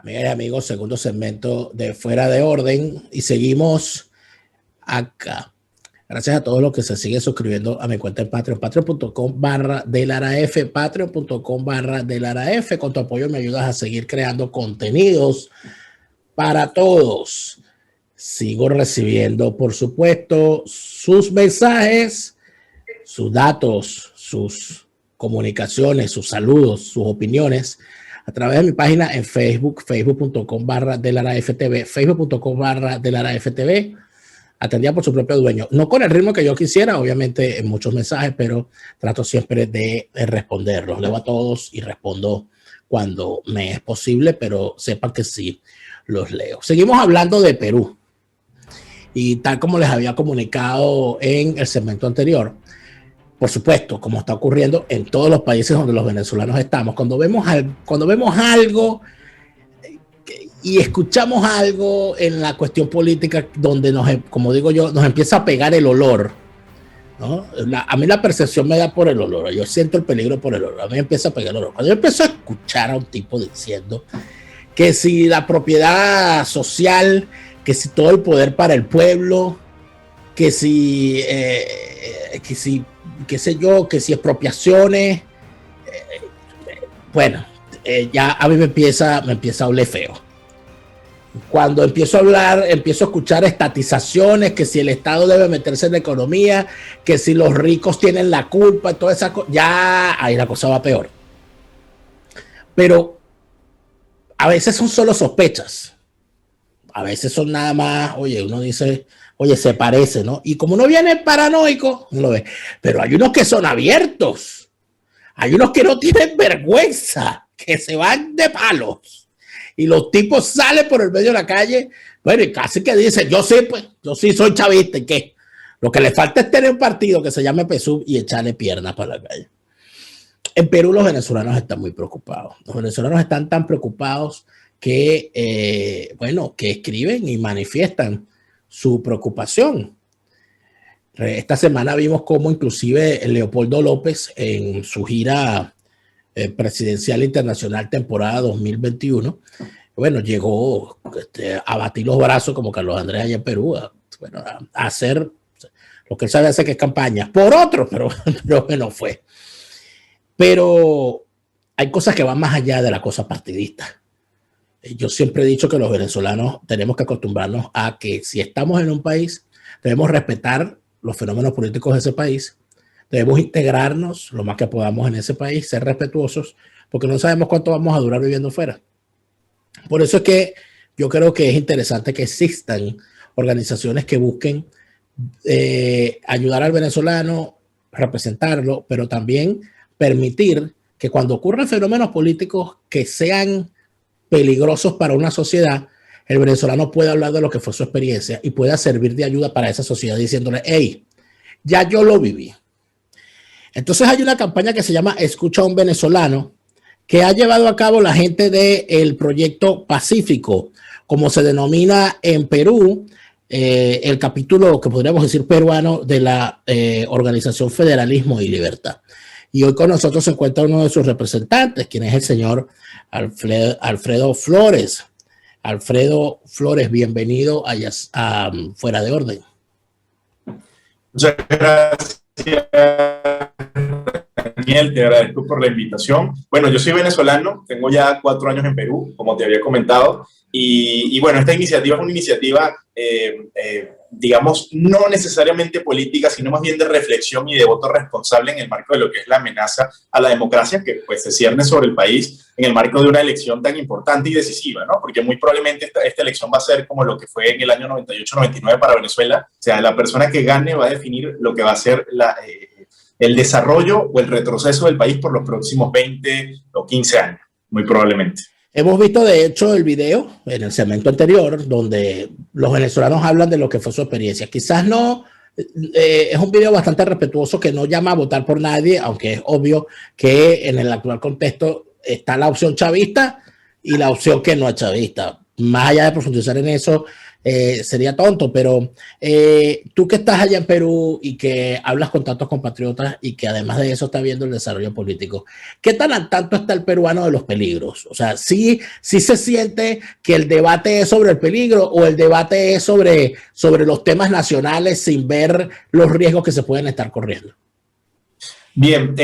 Amigas y amigos, segundo segmento de Fuera de Orden y seguimos acá. Gracias a todos los que se siguen suscribiendo a mi cuenta en Patreon, patreon.com/delaraf, patreon.com/delaraf. Con tu apoyo me ayudas a seguir creando contenidos para todos. Sigo recibiendo, por supuesto, sus mensajes, sus datos, sus comunicaciones, sus saludos, sus opiniones a través de mi página en Facebook, facebook.com/delaraftv, facebook.com/delaraftv, atendida por su propio dueño. No con el ritmo que yo quisiera, obviamente, en muchos mensajes, pero trato siempre de responderlos. Leo a todos y respondo cuando me es posible, pero sepan que sí los leo. Seguimos hablando de Perú. Y tal como les había comunicado en el segmento anterior, por supuesto, como está ocurriendo en todos los países donde los venezolanos estamos, cuando vemos algo y escuchamos algo en la cuestión política donde como digo yo, nos empieza a pegar el olor, ¿no? A mí la percepción me da por el olor, yo siento el peligro por el olor, a mí me empieza a pegar el olor. Cuando yo empiezo a escuchar a un tipo diciendo que si la propiedad social, que si todo el poder para el pueblo, que si, qué sé yo, que si expropiaciones, bueno, ya a mí me empieza a oler feo. Cuando empiezo a hablar, empiezo a escuchar estatizaciones, que si el Estado debe meterse en la economía, que si los ricos tienen la culpa, toda esa cosa, ya ahí la cosa va peor. Pero a veces son solo sospechas. A veces son nada más, oye, uno dice, oye, se parece, ¿no? Y como uno viene paranoico, uno lo ve. Pero hay unos que son abiertos. Hay unos que no tienen vergüenza, que se van de palos. Y los tipos salen por el medio de la calle, bueno, y casi que dicen, yo sí soy chavista, ¿y qué? Lo que le falta es tener un partido que se llame PSUV y echarle piernas para la calle. En Perú los venezolanos están muy preocupados. Los venezolanos están tan preocupados que, que escriben y manifiestan su preocupación. Esta semana vimos cómo inclusive Leopoldo López en su gira presidencial internacional temporada 2021, llegó a batir los brazos como Carlos Andrés allá en Perú, a hacer lo que él sabe hacer, que es campaña por otro, pero no fue. Pero hay cosas que van más allá de la cosa partidista. Yo siempre he dicho que los venezolanos tenemos que acostumbrarnos a que si estamos en un país, debemos respetar los fenómenos políticos de ese país, debemos integrarnos lo más que podamos en ese país, ser respetuosos, porque no sabemos cuánto vamos a durar viviendo fuera. Por eso es que yo creo que es interesante que existan organizaciones que busquen ayudar al venezolano, representarlo, pero también permitir que cuando ocurran fenómenos políticos que sean peligrosos para una sociedad, el venezolano pueda hablar de lo que fue su experiencia y pueda servir de ayuda para esa sociedad diciéndole, hey, ya yo lo viví. Entonces hay una campaña que se llama Escucha a un venezolano, que ha llevado a cabo la gente del Proyecto Pacífico, como se denomina en Perú, el capítulo que podríamos decir peruano de la organización Federalismo y Libertad. Y hoy con nosotros se encuentra uno de sus representantes, quien es el señor Alfredo Flores. Alfredo Flores, bienvenido a Fuera de Orden. Muchas gracias, Daniel, te agradezco por la invitación. Bueno, yo soy venezolano, tengo ya 4 años en Perú, como te había comentado, y bueno, esta iniciativa es una iniciativa, digamos, no necesariamente política, sino más bien de reflexión y de voto responsable en el marco de lo que es la amenaza a la democracia que pues se cierne sobre el país en el marco de una elección tan importante y decisiva, ¿no? Porque muy probablemente esta elección va a ser como lo que fue en el año 98-99 para Venezuela. O sea, la persona que gane va a definir lo que va a ser el desarrollo o el retroceso del país por los próximos 20 o 15 años, muy probablemente. Hemos visto, de hecho, el video en el segmento anterior donde los venezolanos hablan de lo que fue su experiencia. Quizás no, es un video bastante respetuoso que no llama a votar por nadie, aunque es obvio que en el actual contexto está la opción chavista y la opción que no es chavista. Más allá de profundizar en eso, sería tonto, pero tú que estás allá en Perú y que hablas con tantos compatriotas y que además de eso está viendo el desarrollo político, ¿qué tan al tanto está el peruano de los peligros? O sea, ¿sí se siente que el debate es sobre el peligro o el debate es sobre los temas nacionales sin ver los riesgos que se pueden estar corriendo? Bien,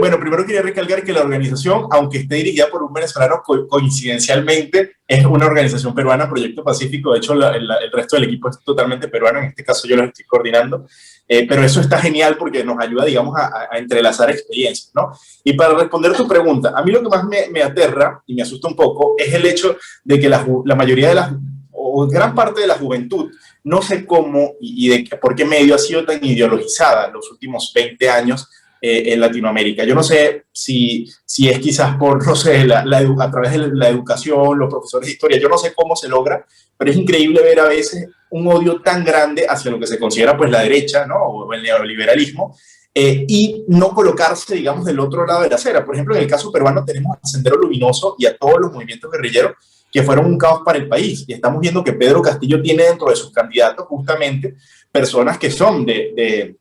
bueno, primero quería recalcar que la organización, aunque esté dirigida por un venezolano, coincidencialmente es una organización peruana, Proyecto Pacífico. De hecho, el resto del equipo es totalmente peruano. En este caso yo lo estoy coordinando. Pero eso está genial porque nos ayuda, digamos, a entrelazar experiencias, ¿no? Y para responder tu pregunta, a mí lo que más me aterra y me asusta un poco es el hecho de que la mayoría de o gran parte de la juventud, no sé cómo y de por qué medio ha sido tan ideologizada en los últimos 20 años en Latinoamérica. Yo no sé si es quizás por, no sé, a través de la educación, los profesores de historia, yo no sé cómo se logra, pero es increíble ver a veces un odio tan grande hacia lo que se considera pues la derecha, ¿no? O el neoliberalismo, y no colocarse, digamos, del otro lado de la acera. Por ejemplo, en el caso peruano tenemos al Sendero Luminoso y a todos los movimientos guerrilleros que fueron un caos para el país. Y estamos viendo que Pedro Castillo tiene dentro de sus candidatos justamente personas que son de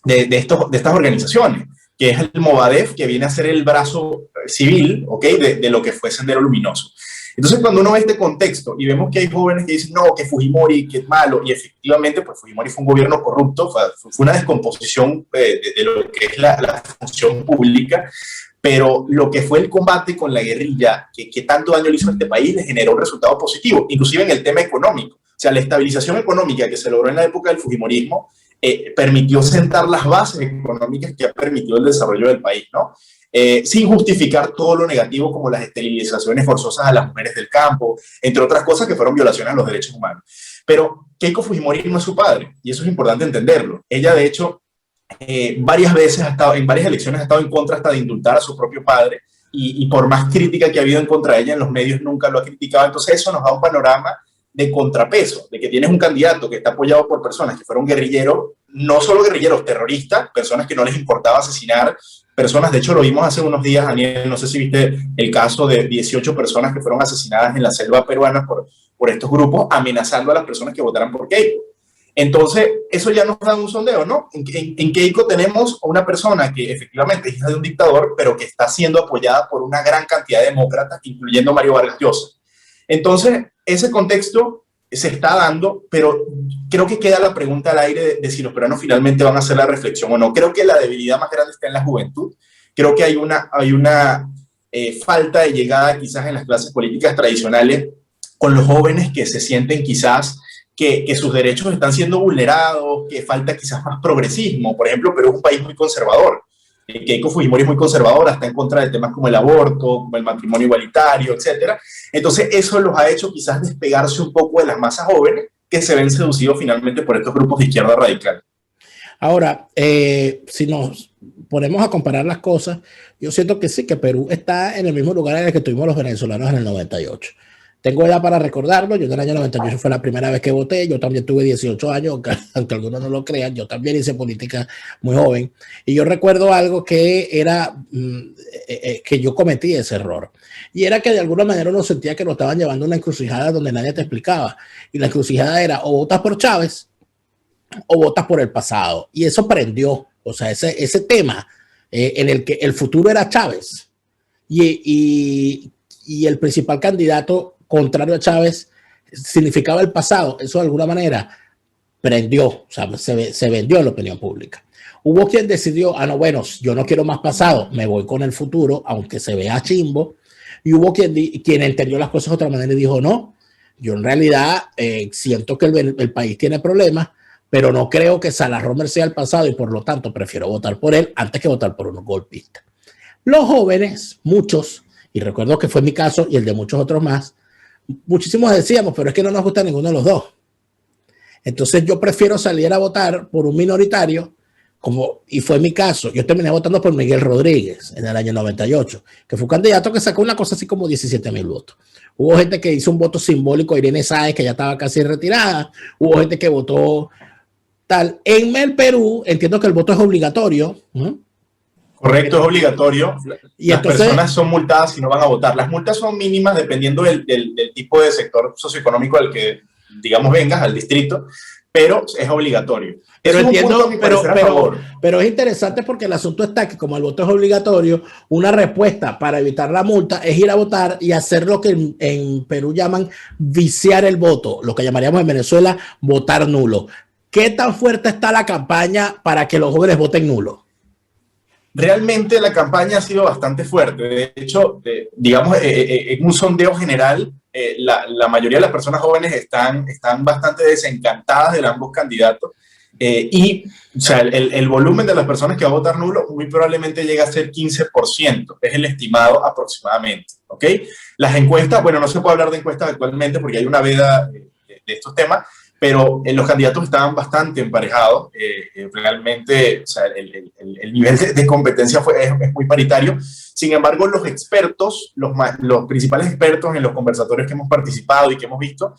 estas organizaciones, que es el Movadef, que viene a ser el brazo civil, ¿ok?, de lo que fue Sendero Luminoso. Entonces, cuando uno ve este contexto y vemos que hay jóvenes que dicen, no, que Fujimori, que es malo, y efectivamente, pues Fujimori fue un gobierno corrupto, fue una descomposición de lo que es la función pública, pero lo que fue el combate con la guerrilla, que tanto daño le hizo a este país, le generó un resultado positivo, inclusive en el tema económico. O sea, la estabilización económica que se logró en la época del Fujimorismo permitió sentar las bases económicas que ha permitido el desarrollo del país, ¿no? Sin justificar todo lo negativo como las esterilizaciones forzosas a las mujeres del campo, entre otras cosas que fueron violaciones a los derechos humanos. Pero Keiko Fujimori no es su padre, y eso es importante entenderlo. Ella, de hecho, varias veces en varias elecciones ha estado en contra hasta de indultar a su propio padre, y por más crítica que ha habido en contra de ella en los medios nunca lo ha criticado. Entonces eso nos da un panorama de contrapeso, de que tienes un candidato que está apoyado por personas que fueron guerrilleros, no solo guerrilleros, terroristas, personas que no les importaba asesinar personas. De hecho, lo vimos hace unos días, Daniel, no sé si viste el caso de 18 personas que fueron asesinadas en la selva peruana por estos grupos, amenazando a las personas que votaran por Keiko. Entonces, eso ya nos da un sondeo, ¿no? En Keiko tenemos a una persona que efectivamente es hija de un dictador, pero que está siendo apoyada por una gran cantidad de demócratas, incluyendo Mario Vargas Llosa. Entonces, ese contexto se está dando, pero creo que queda la pregunta al aire de si los peruanos finalmente van a hacer la reflexión o no. Creo que la debilidad más grande está en la juventud. Creo que hay una falta de llegada quizás en las clases políticas tradicionales con los jóvenes que se sienten quizás que sus derechos están siendo vulnerados, que falta quizás más progresismo. Por ejemplo, Perú es un país muy conservador. Keiko Fujimori es muy conservadora, está en contra de temas como el aborto, como el matrimonio igualitario, etc. Entonces eso los ha hecho quizás despegarse un poco de las masas jóvenes que se ven seducidos finalmente por estos grupos de izquierda radical. Ahora, si nos ponemos a comparar las cosas, yo siento que sí, que Perú está en el mismo lugar en el que tuvimos los venezolanos en el 98. Tengo edad para recordarlo, yo en el año 98 fue la primera vez que voté, yo también tuve 18 años, aunque algunos no lo crean, yo también hice política muy joven, y yo recuerdo algo que era, que yo cometí ese error, y era que de alguna manera uno sentía que nos estaban llevando a una encrucijada donde nadie te explicaba, y la encrucijada era o votas por Chávez, o votas por el pasado, y eso prendió, o sea, ese tema en el que el futuro era Chávez, y el principal candidato contrario a Chávez significaba el pasado. Eso de alguna manera prendió, o sea, se vendió en la opinión pública. Hubo quien decidió, no, bueno, yo no quiero más pasado, me voy con el futuro, aunque se vea chimbo. Y hubo quien entendió las cosas de otra manera y dijo, no, yo en realidad siento que el país tiene problemas, pero no creo que Salah Romer sea el pasado y por lo tanto prefiero votar por él antes que votar por unos golpistas. Los jóvenes, muchos, y recuerdo que fue mi caso y el de muchos otros más, muchísimos decíamos, pero es que no nos gusta ninguno de los dos. Entonces yo prefiero salir a votar por un minoritario, y fue mi caso. Yo terminé votando por Miguel Rodríguez en el año 98, que fue un candidato que sacó una cosa así como 17,000 votos. Hubo gente que hizo un voto simbólico a Irene Sáez, que ya estaba casi retirada. Hubo gente que votó tal. En el Perú, entiendo que el voto es obligatorio, ¿no? Correcto, es obligatorio. Y las entonces, personas son multadas si no van a votar. Las multas son mínimas dependiendo del tipo de sector socioeconómico digamos, vengas al distrito, pero es obligatorio. Pero Eso entiendo, es pero es interesante porque el asunto está que como el voto es obligatorio, una respuesta para evitar la multa es ir a votar y hacer lo que en Perú llaman viciar el voto, lo que llamaríamos en Venezuela votar nulo. ¿Qué tan fuerte está la campaña para que los jóvenes voten nulo? Realmente la campaña ha sido bastante fuerte. De hecho, digamos, en un sondeo general, la mayoría de las personas jóvenes están bastante desencantadas de ambos candidatos. Y o sea, el volumen de las personas que va a votar nulo muy probablemente llega a ser 15%, es el estimado aproximadamente. ¿Ok? Las encuestas, bueno, no se puede hablar de encuestas actualmente porque hay una veda de estos temas, pero los candidatos estaban bastante emparejados. Realmente, o sea, el nivel de competencia es muy paritario. Sin embargo, los expertos, los principales expertos en los conversatorios que hemos participado y que hemos visto,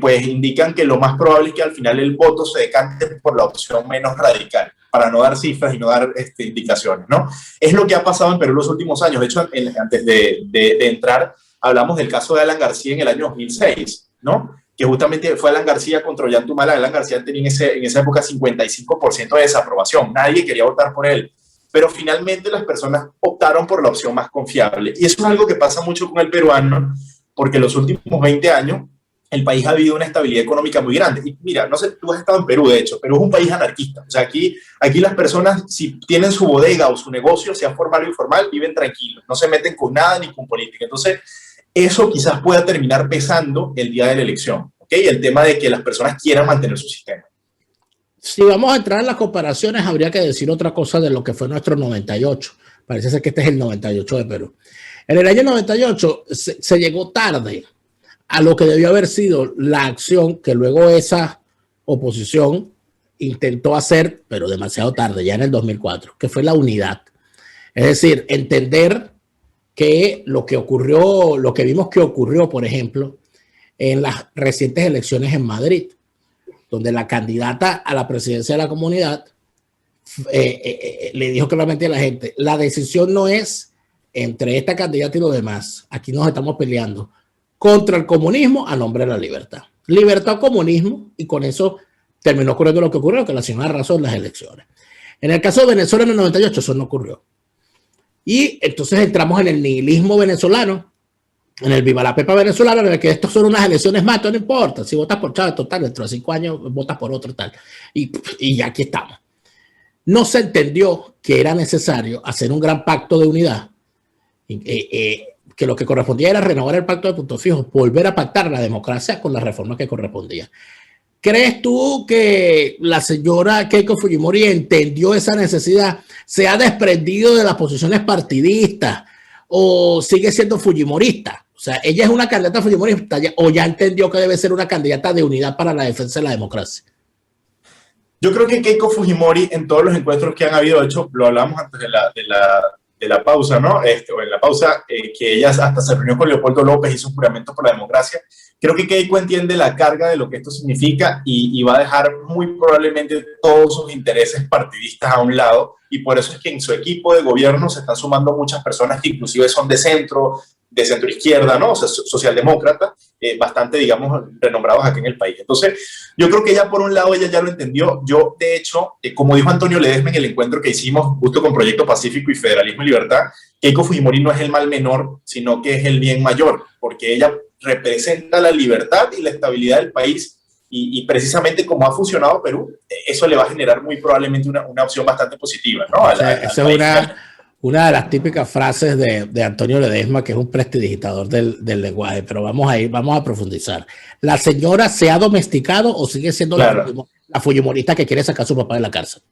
pues indican que lo más probable es que al final el voto se decante por la opción menos radical, para no dar cifras y no dar indicaciones, ¿no? Es lo que ha pasado en Perú los últimos años. De hecho, antes de entrar, hablamos del caso de Alan García en el año 2006, ¿no? Que justamente fue Alan García contra Ollanta. Alan García tenía en esa época 55% de desaprobación. Nadie quería votar por él. Pero finalmente las personas optaron por la opción más confiable. Y eso es algo que pasa mucho con el peruano, porque en los últimos 20 años el país ha vivido una estabilidad económica muy grande. Y mira, no sé, tú has estado en Perú, de hecho, Perú es un país anarquista. O sea, aquí las personas, si tienen su bodega o su negocio, sea formal o informal, viven tranquilos. No se meten con nada ni con política. Entonces, eso quizás pueda terminar pesando el día de la elección, ¿ok? El tema de que las personas quieran mantener su sistema. Si vamos a entrar en las comparaciones, habría que decir otra cosa de lo que fue nuestro 98. Parece ser que este es el 98 de Perú. En el año 98 se llegó tarde a lo que debió haber sido la acción que luego esa oposición intentó hacer, pero demasiado tarde, ya en el 2004, que fue la unidad. Es decir, entender que lo que ocurrió, lo que vimos que ocurrió, por ejemplo, en las recientes elecciones en Madrid, donde la candidata a la presidencia de la comunidad le dijo claramente a la gente, la decisión no es entre esta candidata y los demás, aquí nos estamos peleando contra el comunismo a nombre de la libertad. Libertad o comunismo, y con eso terminó ocurriendo lo que ocurrió, que la señora arrasó en las elecciones. En el caso de Venezuela en el 98 eso no ocurrió. Y entonces entramos en el nihilismo venezolano, en el viva la pepa venezolano, en el que esto son unas elecciones más, no importa, si votas por Chávez, total, dentro de 5 años votas por otro, tal. Y aquí estamos. No se entendió que era necesario hacer un gran pacto de unidad, que lo que correspondía era renovar el pacto de puntos fijos, volver a pactar la democracia con las reformas que correspondían. ¿Crees tú que la señora Keiko Fujimori entendió esa necesidad? ¿Se ha desprendido de las posiciones partidistas o sigue siendo fujimorista? O sea, ¿ella es una candidata fujimorista o ya entendió que debe ser una candidata de unidad para la defensa de la democracia? Yo creo que Keiko Fujimori, en todos los encuentros que han habido, de hecho, lo hablamos antes de la pausa, ¿no? O en la pausa, que ella hasta se reunió con Leopoldo López, hizo un juramento por la democracia. Creo que Keiko entiende la carga de lo que esto significa y va a dejar muy probablemente todos sus intereses partidistas a un lado, y por eso es que en su equipo de gobierno se están sumando muchas personas que inclusive son de centro izquierda, ¿no? O sea, socialdemócrata, bastante, digamos, renombrados aquí en el país. Entonces, yo creo que ella, por un lado, ella ya lo entendió. Yo, de hecho, como dijo Antonio Ledesma en el encuentro que hicimos justo con Proyecto Pacífico y Federalismo y Libertad, Keiko Fujimori no es el mal menor, sino que es el bien mayor, porque ella representa la libertad y la estabilidad del país, y precisamente como ha funcionado Perú, eso le va a generar muy probablemente una opción bastante positiva, ¿no? Esa es una de las típicas frases de Antonio Ledesma, que es un prestidigitador del lenguaje, pero vamos a profundizar. ¿La señora se ha domesticado o sigue siendo la fujimorista que quiere sacar a su papá de la cárcel?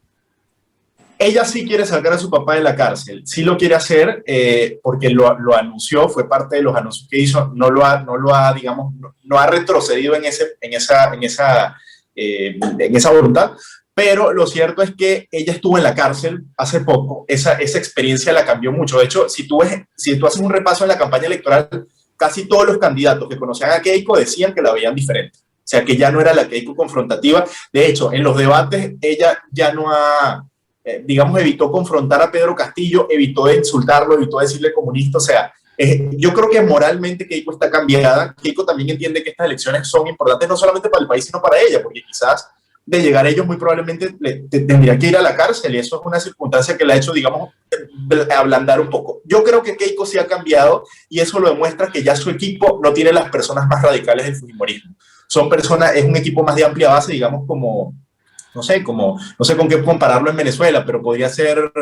Ella sí quiere sacar a su papá de la cárcel, sí lo quiere hacer porque lo anunció, fue parte de los anuncios que hizo, no ha retrocedido en esa voluntad, pero lo cierto es que ella estuvo en la cárcel hace poco, esa experiencia la cambió mucho. De hecho, si tú haces un repaso en la campaña electoral, casi todos los candidatos que conocían a Keiko decían que la veían diferente, o sea que ya no era la Keiko confrontativa. De hecho, en los debates ella ya no evitó confrontar a Pedro Castillo, evitó insultarlo, evitó decirle comunista. O sea, Yo creo que moralmente Keiko está cambiada. Keiko también entiende que estas elecciones son importantes no solamente para el país, sino para ella, porque quizás de llegar a ellos muy probablemente tendría que ir a la cárcel y eso es una circunstancia que le ha hecho, digamos, ablandar un poco. Yo creo que Keiko sí ha cambiado y eso lo demuestra que ya su equipo no tiene las personas más radicales del fujimorismo. Son personas, es un equipo más de amplia base, digamos, como, no sé con qué compararlo en Venezuela, pero podría ser,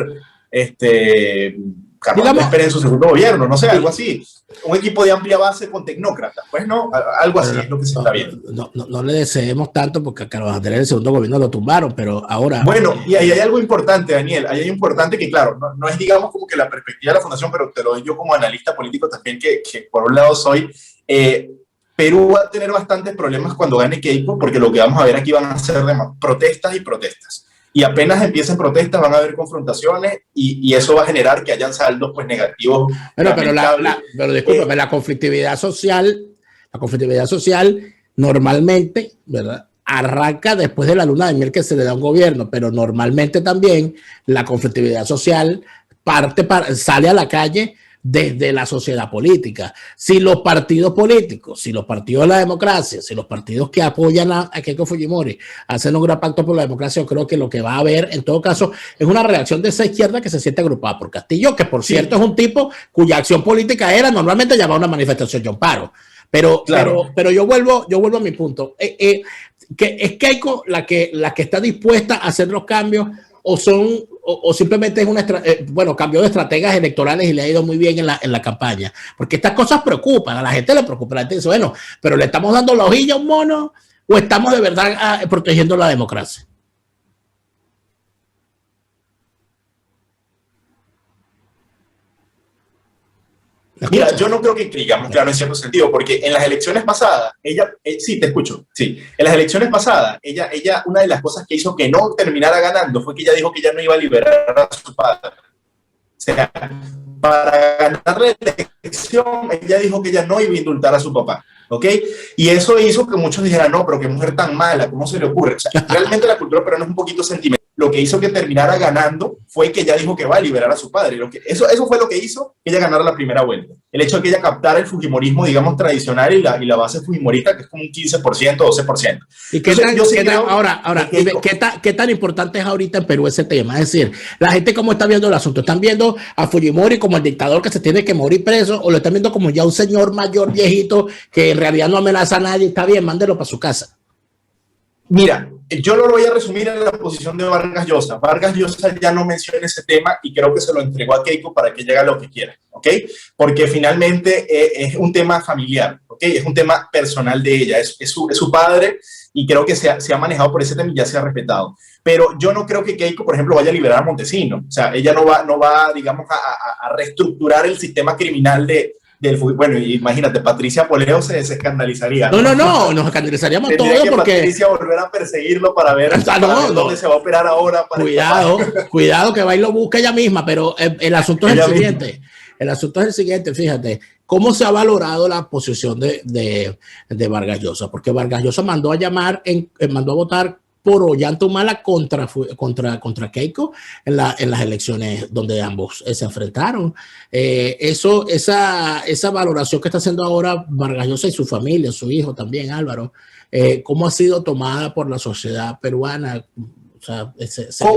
Carlos Pérez en su segundo gobierno, no sé, algo así. Un equipo de amplia base con tecnócratas, pues no, algo así es lo que se está viendo. No le deseemos tanto porque a Carlos Andrés en el segundo gobierno lo tumbaron, pero ahora... Bueno, y ahí hay algo importante, Daniel, ahí hay importante que, claro, no es, digamos, como que la perspectiva de la fundación, pero te lo doy yo como analista político también, que por un lado soy... Perú va a tener bastantes problemas cuando gane Keiko, porque lo que vamos a ver aquí van a ser protestas y protestas. Y apenas empiecen protestas van a haber confrontaciones y eso va a generar que hayan saldos pues negativos. Bueno, pero discúlpame, la conflictividad social normalmente, ¿verdad?, arranca después de la luna de miel que se le da a un gobierno, pero normalmente también la conflictividad social sale a la calle desde la sociedad política. Si los partidos políticos, si los partidos de la democracia, si los partidos que apoyan a Keiko Fujimori hacen un gran pacto por la democracia, yo creo que lo que va a haber en todo caso es una reacción de esa izquierda que se siente agrupada por Castillo, que por cierto es un tipo cuya acción política era normalmente llamar a una manifestación de amparo. Pero yo vuelvo a mi punto. Que ¿es Keiko la que está dispuesta a hacer los cambios o simplemente es cambio de estrategias electorales y le ha ido muy bien en la campaña? Porque estas cosas preocupan, a la gente le preocupa, la gente dice, bueno, pero ¿le estamos dando la hojilla a un mono o estamos de verdad protegiendo la democracia? Mira, yo no creo que digamos claro en cierto sentido, porque en las elecciones pasadas, sí, te escucho, sí, en las elecciones pasadas, ella, una de las cosas que hizo que no terminara ganando fue que ella dijo que ella no iba a liberar a su padre. O sea, para ganar la elección, ella dijo que ella no iba a indultar a su papá, ¿ok? Y eso hizo que muchos dijeran, no, pero qué mujer tan mala, ¿cómo se le ocurre? O sea, realmente la cultura peruana es un poquito sentimental. Lo que hizo que terminara ganando fue que ella dijo que va a liberar a su padre. Eso fue lo que hizo que ella ganara la primera vuelta. El hecho de que ella captara el fujimorismo, digamos, tradicional y la base fujimorista, que es como un 15%, 12%. ¿Y qué tan importante es ahorita en Perú ese tema? Es decir, la gente cómo está viendo el asunto. ¿Están viendo a Fujimori como el dictador que se tiene que morir preso o lo están viendo como ya un señor mayor, viejito, que en realidad no amenaza a nadie? Está bien, mándelo para su casa. Mira, yo lo voy a resumir en la posición de Vargas Llosa. Vargas Llosa ya no menciona ese tema y creo que se lo entregó a Keiko para que llegue a lo que quiera, ¿ok? Porque finalmente es un tema familiar, ¿ok? Es un tema personal de ella, es su padre y creo que se ha manejado por ese tema y ya se ha respetado. Pero yo no creo que Keiko, por ejemplo, vaya a liberar a Montesinos. O sea, ella no va digamos, a reestructurar el sistema criminal bueno, imagínate, Patricia Poleo se escandalizaría. No, nos escandalizaríamos todos porque Patricia volver a perseguirlo para ver, dónde se va a operar ahora. Cuidado que va y lo busca ella misma, pero el asunto es el siguiente. El asunto es el siguiente, fíjate, cómo se ha valorado la posición de Vargas Llosa, porque Vargas Llosa mandó a votar por Ollanta contra Keiko en las elecciones donde ambos se enfrentaron. Esa valoración que está haciendo ahora Vargas Llosa y su familia, su hijo también, Álvaro, ¿cómo ha sido tomada por la sociedad peruana? O sea,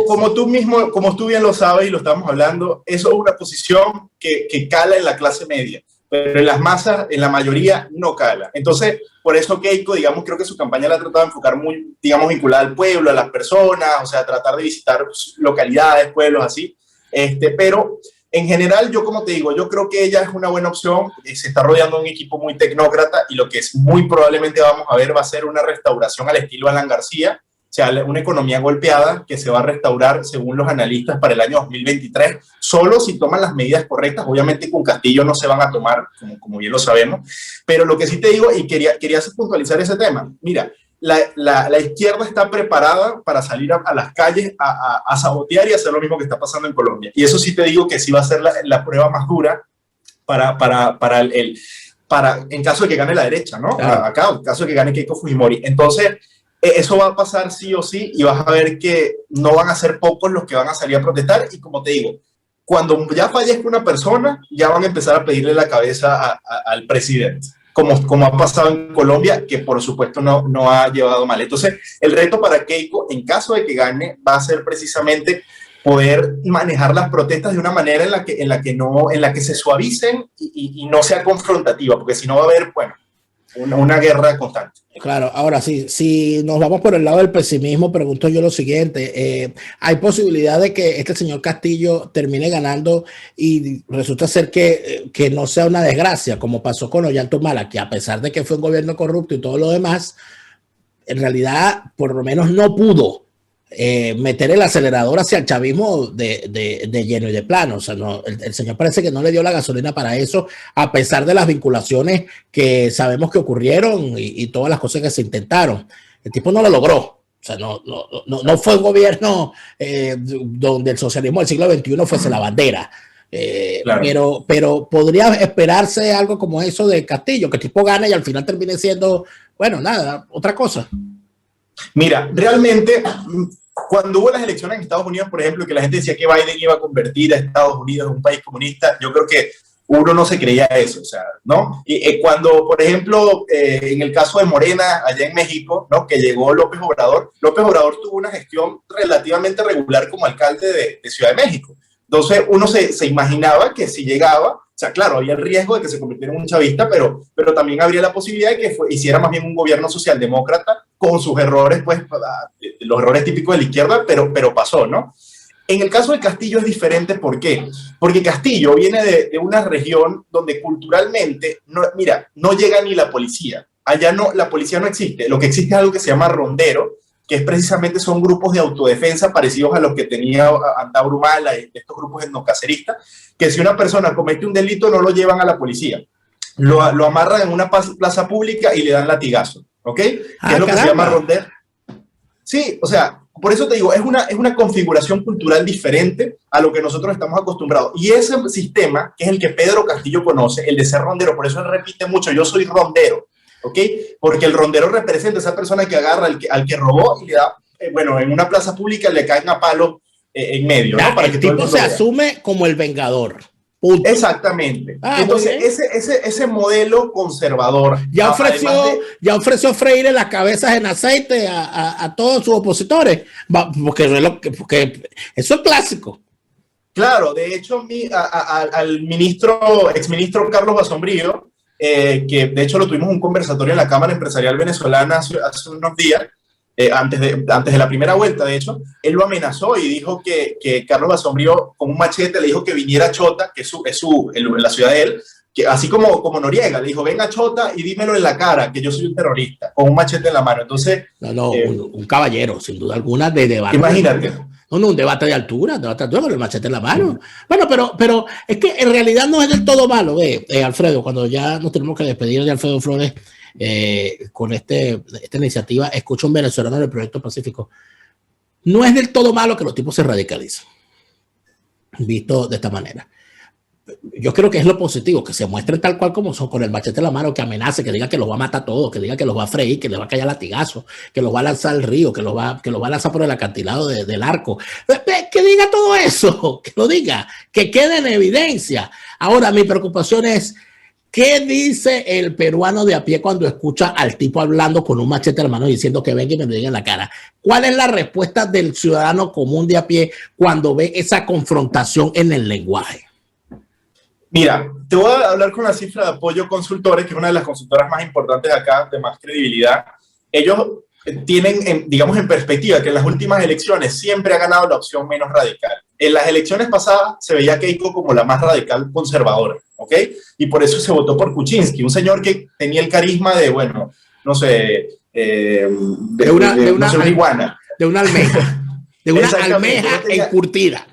como tú bien lo sabes y lo estamos hablando, eso es una posición que cala en la clase media, pero en las masas, en la mayoría, no cala. Entonces, por eso Keiko, digamos, creo que su campaña la ha tratado de enfocar muy, digamos, vinculada al pueblo, a las personas, o sea, tratar de visitar localidades, pueblos, así. Pero en general, yo como te digo, yo creo que ella es una buena opción, se está rodeando de un equipo muy tecnócrata y lo que muy probablemente vamos a ver va a ser una restauración al estilo Alan García, o sea, una economía golpeada que se va a restaurar, según los analistas, para el año 2023, solo si toman las medidas correctas. Obviamente con Castillo no se van a tomar, como bien lo sabemos, pero lo que sí te digo, y quería puntualizar ese tema, mira, la izquierda está preparada para salir a las calles a sabotear y hacer lo mismo que está pasando en Colombia. Y eso sí te digo que sí va a ser la prueba más dura en caso de que gane la derecha, ¿no? Claro. Acá, en caso de que gane Keiko Fujimori. Entonces, eso va a pasar sí o sí y vas a ver que no van a ser pocos los que van a salir a protestar y como te digo, cuando ya fallezca una persona, ya van a empezar a pedirle la cabeza al presidente, como ha pasado en Colombia, que por supuesto no ha llevado mal. Entonces, el reto para Keiko, en caso de que gane, va a ser precisamente poder manejar las protestas de una manera en la que se suavicen y no sea confrontativa, porque si no va a haber, bueno, una guerra constante. Claro, ahora sí, si nos vamos por el lado del pesimismo, pregunto yo lo siguiente, ¿hay posibilidad de que este señor Castillo termine ganando y resulta ser que no sea una desgracia, como pasó con Ollanta-Humala, que a pesar de que fue un gobierno corrupto y todo lo demás, en realidad por lo menos no pudo meter el acelerador hacia el chavismo de lleno y de plano? O sea, no, el señor parece que no le dio la gasolina para eso, a pesar de las vinculaciones que sabemos que ocurrieron y todas las cosas que se intentaron. El tipo no lo logró. O sea, no fue un gobierno donde el socialismo del siglo XXI fuese la bandera. Claro. Pero podría esperarse algo como eso de Castillo, que el tipo gane y al final termine siendo, bueno, nada, otra cosa. Mira, realmente, cuando hubo las elecciones en Estados Unidos, por ejemplo, que la gente decía que Biden iba a convertir a Estados Unidos en un país comunista, yo creo que uno no se creía eso, o sea, ¿no? Y cuando, por ejemplo, en el caso de Morena, allá en México, ¿no? Que llegó López Obrador tuvo una gestión relativamente regular como alcalde de Ciudad de México. Entonces, uno se imaginaba que si llegaba, o sea, claro, había el riesgo de que se convirtiera en un chavista, pero también habría la posibilidad de que hiciera más bien un gobierno socialdemócrata con sus errores, pues, los errores típicos de la izquierda, pero pasó, ¿no? En el caso de Castillo es diferente, ¿por qué? Porque Castillo viene de una región donde culturalmente, no llega ni la policía. Allá la policía no existe. Lo que existe es algo que se llama rondero, que es precisamente son grupos de autodefensa parecidos a los que tenía Antauro Humala y estos grupos etnocaceristas, que si una persona comete un delito no lo llevan a la policía, lo amarran en una plaza pública y le dan latigazo, ¿ok? Que es lo que se llama rondero. Sí, o sea, por eso te digo, es una configuración cultural diferente a lo que nosotros estamos acostumbrados. Y ese sistema, que es el que Pedro Castillo conoce, el de ser rondero, por eso él repite mucho, yo soy rondero, ¿ok? Porque el rondero representa a esa persona que agarra al que robó y le da, bueno, en una plaza pública le caen a palo en medio, ¿no? Para el tipo se asume como el vengador. Punto. Exactamente. Entonces, ese modelo conservador. Ya ofreció freírle las cabezas en aceite a todos sus opositores, porque eso es clásico. Claro, de hecho, al exministro Carlos Basombrío, que de hecho lo tuvimos un conversatorio en la Cámara Empresarial Venezolana hace unos días, antes de la primera vuelta, de hecho, él lo amenazó y dijo que Carlos Basombrío con un machete le dijo que viniera a Chota, que es la ciudad de él, que así como Noriega, le dijo, venga a Chota y dímelo en la cara, que yo soy un terrorista, con un machete en la mano. Entonces... un caballero, sin duda alguna, de debate. Imagínate. Un debate de altura con el machete en la mano. Bueno, pero es que en realidad no es del todo malo, Alfredo, cuando ya nos tenemos que despedir de Alfredo Flores, con esta iniciativa, escucho un venezolano del Proyecto Pacífico. No es del todo malo que los tipos se radicalicen, visto de esta manera. Yo creo que es lo positivo, que se muestren tal cual como son, con el machete en la mano, que amenace, que diga que los va a matar todos, que diga que los va a freír, que les va a caer latigazo, que los va a lanzar al río, que los va a lanzar por el acantilado del arco. Que diga todo eso, que lo diga, que quede en evidencia. Ahora, mi preocupación es, ¿qué dice el peruano de a pie cuando escucha al tipo hablando con un machete en la mano diciendo que venga y me lo diga en la cara? ¿Cuál es la respuesta del ciudadano común de a pie cuando ve esa confrontación en el lenguaje? Mira, te voy a hablar con la cifra de Apoyo Consultores, que es una de las consultoras más importantes de acá, de más credibilidad. Ellos tienen, digamos, en perspectiva que en las últimas elecciones siempre ha ganado la opción menos radical. En las elecciones pasadas se veía a Keiko como la más radical conservadora, ¿ok? Y por eso se votó por Kuczynski, un señor que tenía el carisma de, bueno, no sé, de una iguana. De una almeja. De una almeja encurtida.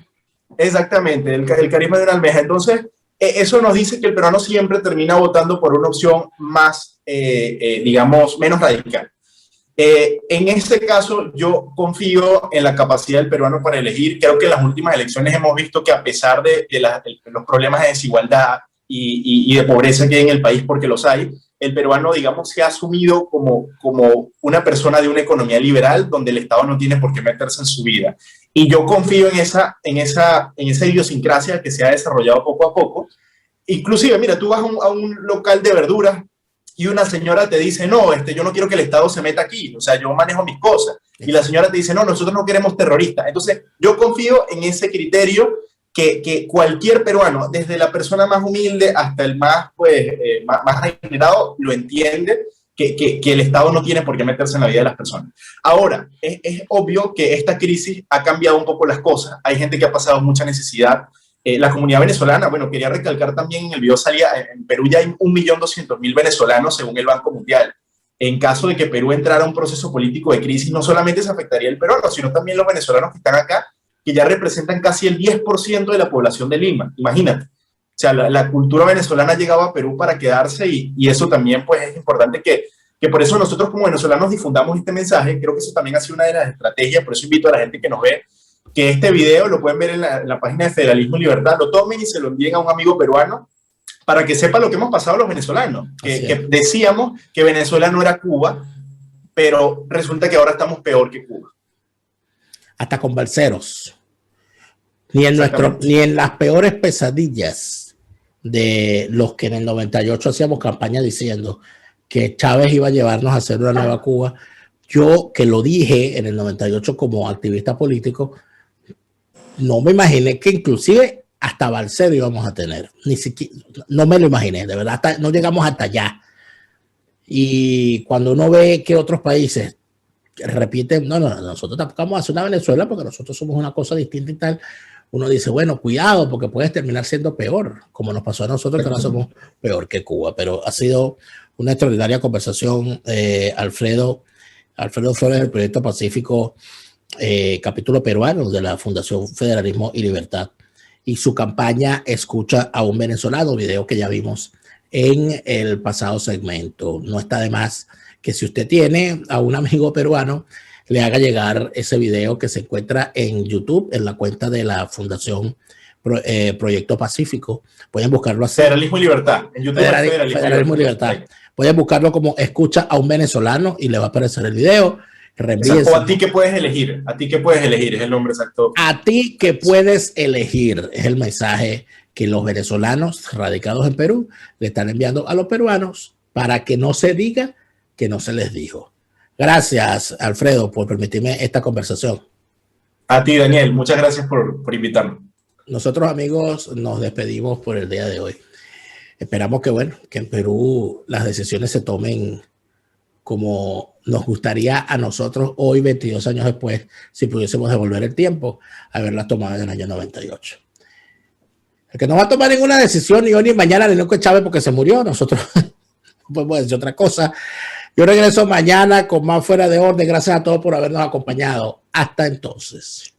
Exactamente, el carisma de una almeja. Entonces, eso nos dice que el peruano siempre termina votando por una opción más, digamos, menos radical. En este caso, yo confío en la capacidad del peruano para elegir. Creo que en las últimas elecciones hemos visto que a pesar de los problemas de desigualdad y de pobreza que hay en el país, porque los hay, el peruano, digamos, se ha asumido como una persona de una economía liberal donde el Estado no tiene por qué meterse en su vida. Y yo confío en esa idiosincrasia que se ha desarrollado poco a poco. Inclusive, mira, tú vas a un local de verduras y una señora te dice, no, yo no quiero que el Estado se meta aquí, o sea, yo manejo mis cosas. Y la señora te dice, no, nosotros no queremos terroristas. Entonces, yo confío en ese criterio que cualquier peruano, desde la persona más humilde hasta el más, pues, más adinerado, lo entiende, que el Estado no tiene por qué meterse en la vida de las personas. Ahora, es obvio que esta crisis ha cambiado un poco las cosas. Hay gente que ha pasado mucha necesidad. La comunidad venezolana, bueno, quería recalcar también, en el video salía, en Perú ya hay 1.200.000 venezolanos según el Banco Mundial. En caso de que Perú entrara a un proceso político de crisis, no solamente se afectaría el peruano, sino también los venezolanos que están acá, que ya representan casi el 10% de la población de Lima. Imagínate. O sea, la cultura venezolana ha llegado a Perú para quedarse y eso también pues es importante que por eso nosotros como venezolanos difundamos este mensaje. Creo que eso también ha sido una de las estrategias, por eso invito a la gente que nos ve, que este video lo pueden ver en la página de Federalismo y Libertad, lo tomen y se lo envíen a un amigo peruano para que sepa lo que hemos pasado los venezolanos, que decíamos que Venezuela no era Cuba, pero resulta que ahora estamos peor que Cuba. Hasta con balseros. Ni en las peores pesadillas de los que en el 98 hacíamos campaña diciendo que Chávez iba a llevarnos a hacer una nueva Cuba. Yo, que lo dije en el 98 como activista político, no me imaginé que inclusive hasta balsero íbamos a tener. Ni siquiera, no me lo imaginé, de verdad, no llegamos hasta allá. Y cuando uno ve que otros países repiten, no, nosotros tampoco vamos a hacer una Venezuela porque nosotros somos una cosa distinta y tal, uno dice, bueno, cuidado, porque puedes terminar siendo peor, como nos pasó a nosotros, que ahora somos peor que Cuba. Pero ha sido una extraordinaria conversación. Alfredo Flores del Proyecto Pacífico, capítulo peruano de la Fundación Federalismo y Libertad, y su campaña Escucha a un venezolano, video que ya vimos en el pasado segmento. No está de más que si usted tiene a un amigo peruano, le haga llegar ese video que se encuentra en YouTube, en la cuenta de la Fundación Proyecto Pacífico. Pueden buscarlo así. Federalismo y Libertad. En YouTube Federalismo y Libertad. Pueden buscarlo como Escucha a un venezolano y le va a aparecer el video. O a ti que puedes elegir. A ti que puedes elegir es el nombre exacto. A ti que puedes elegir es el mensaje que los venezolanos radicados en Perú le están enviando a los peruanos para que no se diga que no se les dijo. Gracias, Alfredo, por permitirme esta conversación. A ti, Daniel, muchas gracias por invitarme. Nosotros, amigos, nos despedimos por el día de hoy. Esperamos que, bueno, que en Perú las decisiones se tomen como nos gustaría a nosotros hoy, 22 años después, si pudiésemos devolver el tiempo, haberlas tomado en el año 98. El que no va a tomar ninguna decisión ni hoy ni mañana, ni Hugo Chávez, porque se murió, nosotros no podemos decir otra cosa. Yo regreso mañana con más Fuera de Orden. Gracias a todos por habernos acompañado. Hasta entonces.